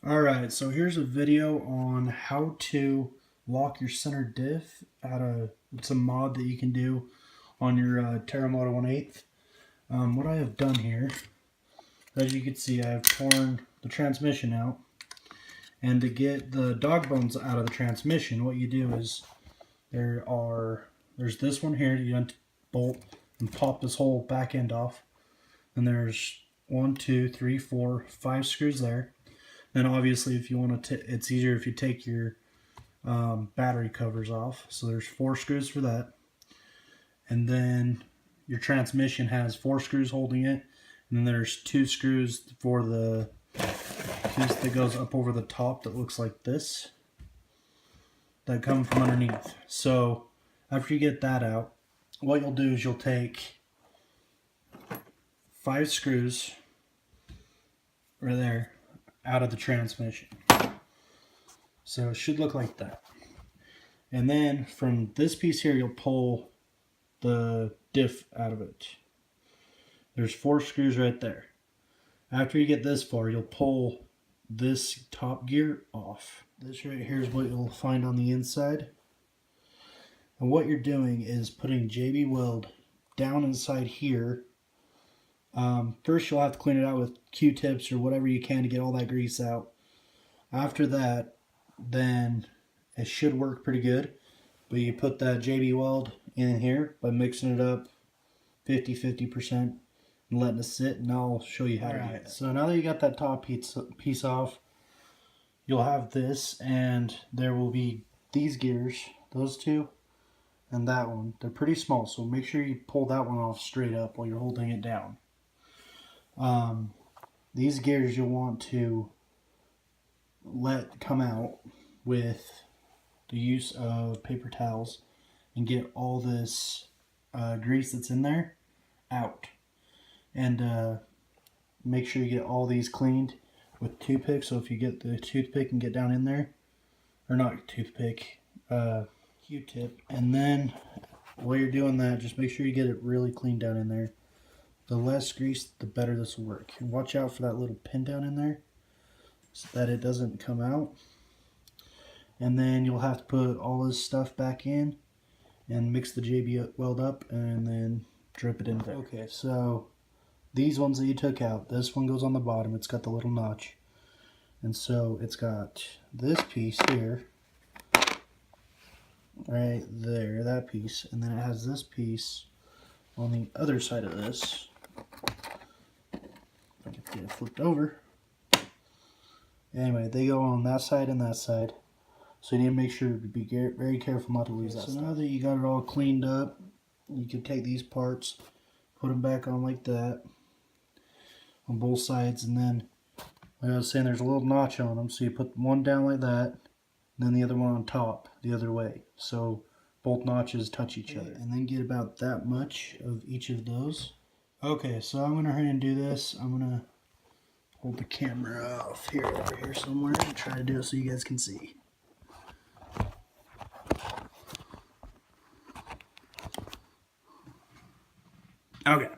Alright, so here's a video on how to lock your center diff it's a mod that you can do on your Terremoto 1/8. What I have done here, as you can see, I have torn the transmission out. And to get the dog bones out of the transmission, what you do is there's this one here, you unbolt and pop this whole back end off. And there's 1, 2, 3, 4, 5 screws there. Then obviously if you want to, it's easier if you take your battery covers off. So there's 4 screws for that. And then your transmission has 4 screws holding it. And then there's 2 screws for the piece that goes up over the top that looks like this, that come from underneath. So after you get that out, what you'll do is you'll take 5 screws right there out of the transmission. So it should look like that. And then from this piece here, you'll pull the diff out of it. There's 4 screws right there. After you get this far, you'll pull this top gear off. This right here is what you'll find on the inside. And what you're doing is putting JB Weld down inside here. First you'll have to clean it out with Q-tips or whatever you can to get all that grease out. After that, then it should work pretty good. But you put that JB Weld in here by mixing it up 50% and letting it sit, and I'll show you how to do it. So now that you got that top piece off, you'll have this, and there will be these gears, those 2 and that one. They're pretty small, so make sure you pull that one off straight up while you're holding it down. These gears you'll want to let come out with the use of paper towels and get all this grease that's in there out. And make sure you get all these cleaned with toothpicks. So if you get the toothpick and get down in there, or not toothpick, Q-tip. And then while you're doing that, just make sure you get it really clean down in there. The less grease, the better this will work. And watch out for that little pin down in there so that it doesn't come out. And then you'll have to put all this stuff back in and mix the JB Weld up and then drip it in there. Okay, so these ones that you took out, this one goes on the bottom. It's got the little notch. And so it's got this piece here, right there, that piece. And then it has this piece on the other side of this. I can get it flipped over. Anyway, they go on that side and that side. So you need to make sure to be very careful not to lose that stuff. So now that you got it all cleaned up, you can take these parts, put them back on like that on both sides, and then, like I was saying, there's a little notch on them, so you put one down like that, and then the other one on top the other way, so both notches touch each other. And then get about that much of each of those. Okay, so I'm going to hurry and do this. I'm going to hold the camera off here, over here somewhere, and try to do it so you guys can see. Okay.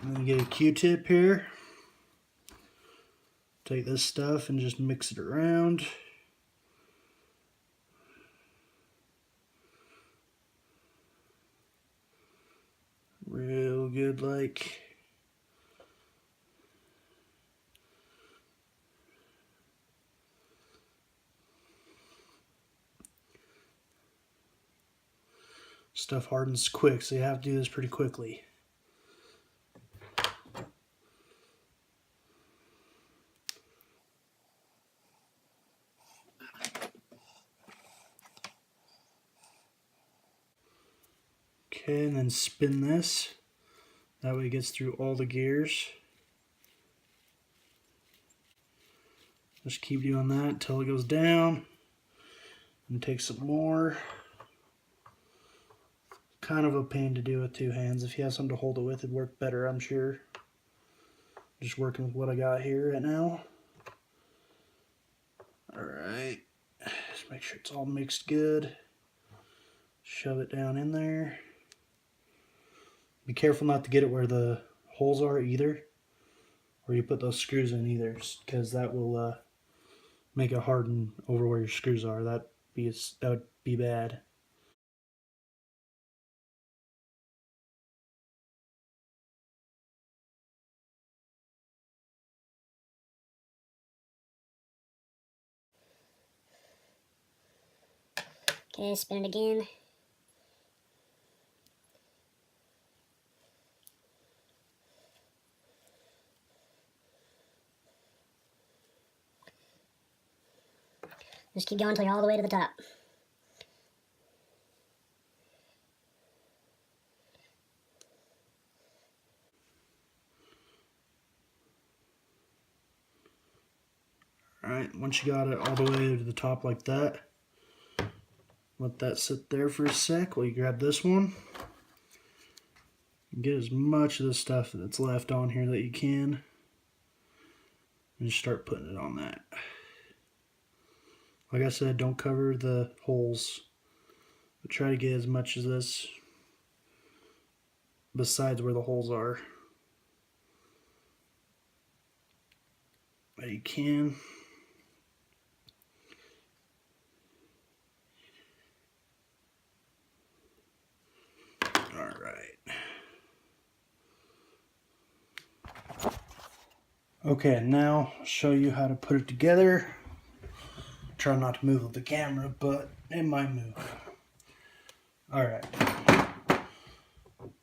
I'm going to get a Q-tip here. Take this stuff and just mix it around. Real good, like. Stuff hardens quick, so you have to do this pretty quickly. Okay, and then spin this. That way it gets through all the gears. Just keep doing that until it goes down. And take some more. Kind of a pain to do with 2 hands. If you have something to hold it with, it'd work better, I'm sure. Just working with what I got here right now. Alright. Just make sure it's all mixed good. Shove it down in there. Be careful not to get it where the holes are either. where you put those screws in either, because that will make it harden over where your screws are. That would be bad. Okay, spin it again. Just keep going until you're all the way to the top. Alright, once you got it all the way to the top like that, let that sit there for a sec while you grab this one. Get as much of the stuff that's left on here that you can, and just start putting it on that. Like I said, don't cover the holes, but try to get as much of this besides where the holes are that you can. Alright. Okay, now I'll show you how to put it together. Try not to move the camera, but it might move. Alright.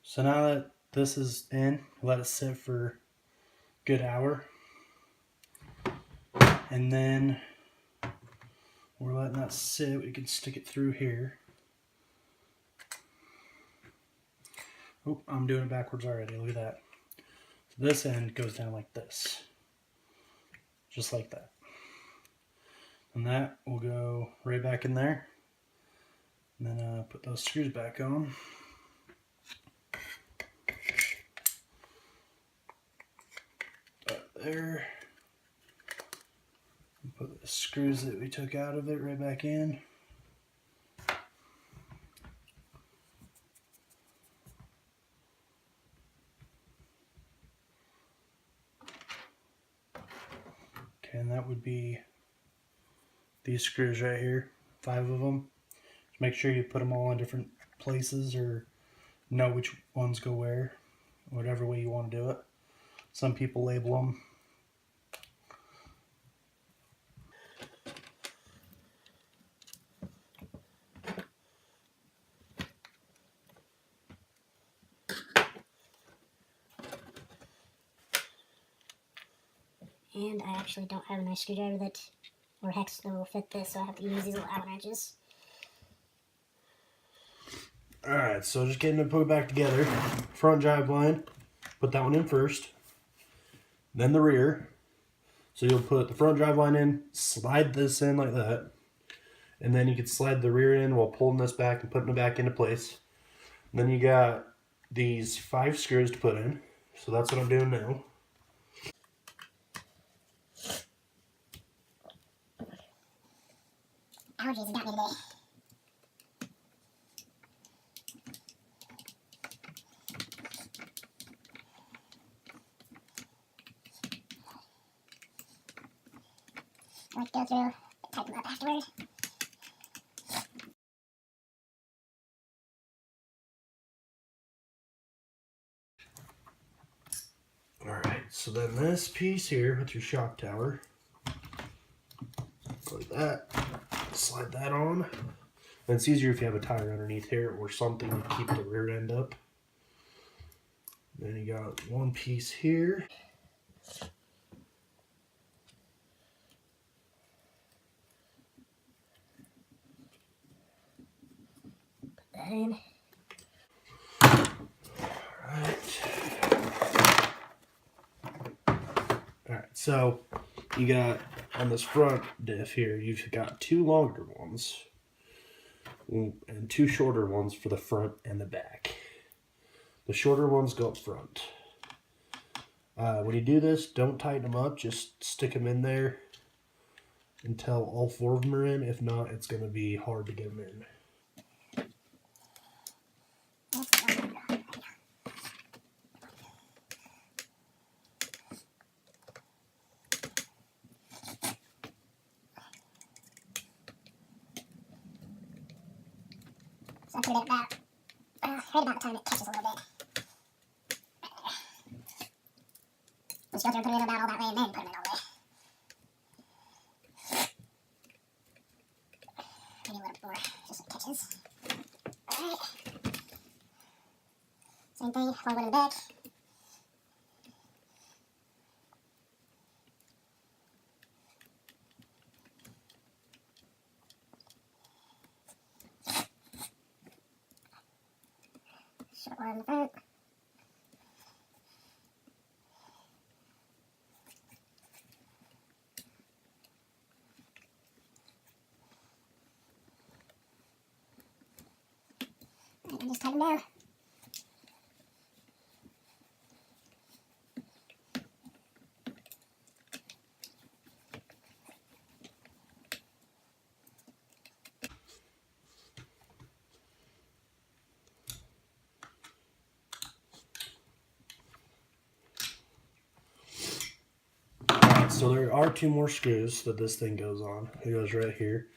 So now that this is in, let it sit for a good hour. And then we're letting that sit. We can stick it through here. Oh, I'm doing it backwards already. Look at that. So this end goes down like this. Just like that. And that will go right back in there. And then put those screws back on. There. Put the screws that we took out of it right back in. Okay, and that would be these screws right here, 5 of them. Just make sure you put them all in different places or know which ones go where, whatever way you want to do it. Some people label them. And I actually don't have a nice screwdriver or hex that will fit this, so I have to use these little Allen wrenches. Alright, so just getting it put back together. Front drive line, put that one in first. Then the rear. So you'll put the front drive line in, slide this in like that. And then you can slide the rear in while pulling this back and putting it back into place. And then you got these 5 screws to put in. So that's what I'm doing now. Allergies got me today. I like to go through, tighten them up afterward. Alright, so then this piece here with your shock tower, like that, slide that on. And it's easier if you have a tire underneath here or something to keep the rear end up. Then you got one piece here. Put that in. Alright, so you got on this front diff here, you've got 2 longer ones and 2 shorter ones for the front and the back. The shorter ones go up front. When you do this, don't tighten them up, just stick them in there until all 4 of them are in. If not, it's going to be hard to get them in. put it about, right about the time it catches a little bit. Just go through and put it in about all that way and then put them in all the way. Maybe a little bit more, just so it catches. Alright. Same thing, long one in the back. Short one in the front. And just tighten down. So there are 2 more screws that this thing goes on. It goes right here.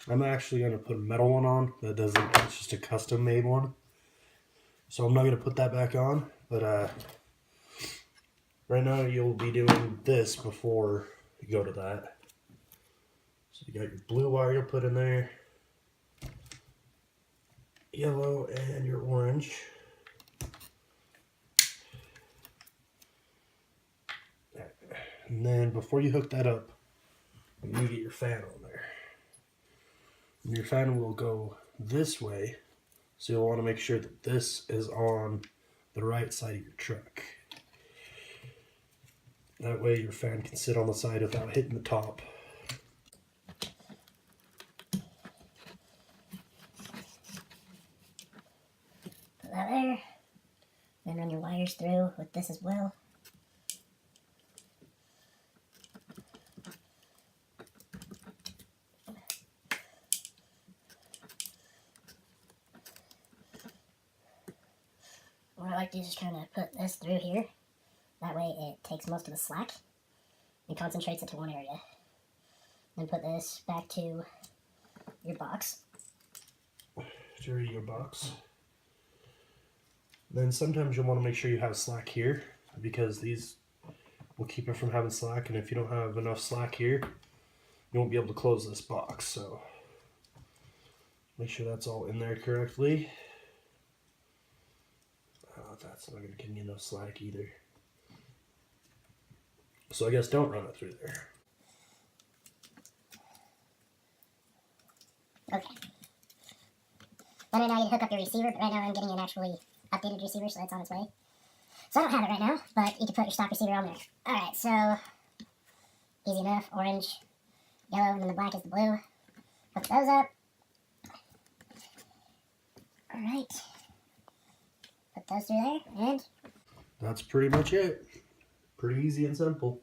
I'm actually going to put a metal one on that doesn't, it's just a custom made one. So I'm not going to put that back on, but right now you'll be doing this before you go to that. So you got your blue wire you'll put in there, yellow, and your orange. And then before you hook that up, you need to get your fan on there. And your fan will go this way, so you'll want to make sure that this is on the right side of your truck. That way your fan can sit on the side without hitting the top. Put that there. Then run your wires through with this as well. What I like to do is just kind of put this through here. That way it takes most of the slack and concentrates it to one area. Then put this back to your box. To your radio box. Then sometimes you'll want to make sure you have slack here, because these will keep it from having slack, and if you don't have enough slack here, you won't be able to close this box. So make sure that's all in there correctly. That's not going to give me enough slack either. So I guess don't run it through there. Okay. Then right now you hook up your receiver, but right now I'm getting an actually updated receiver, so that's on its way. So I don't have it right now, but you can put your stock receiver on there. Alright, so easy enough. Orange, yellow, and then the black is the blue. Hook those up. Alright. Put those through there, and That's pretty much it. Pretty easy and simple.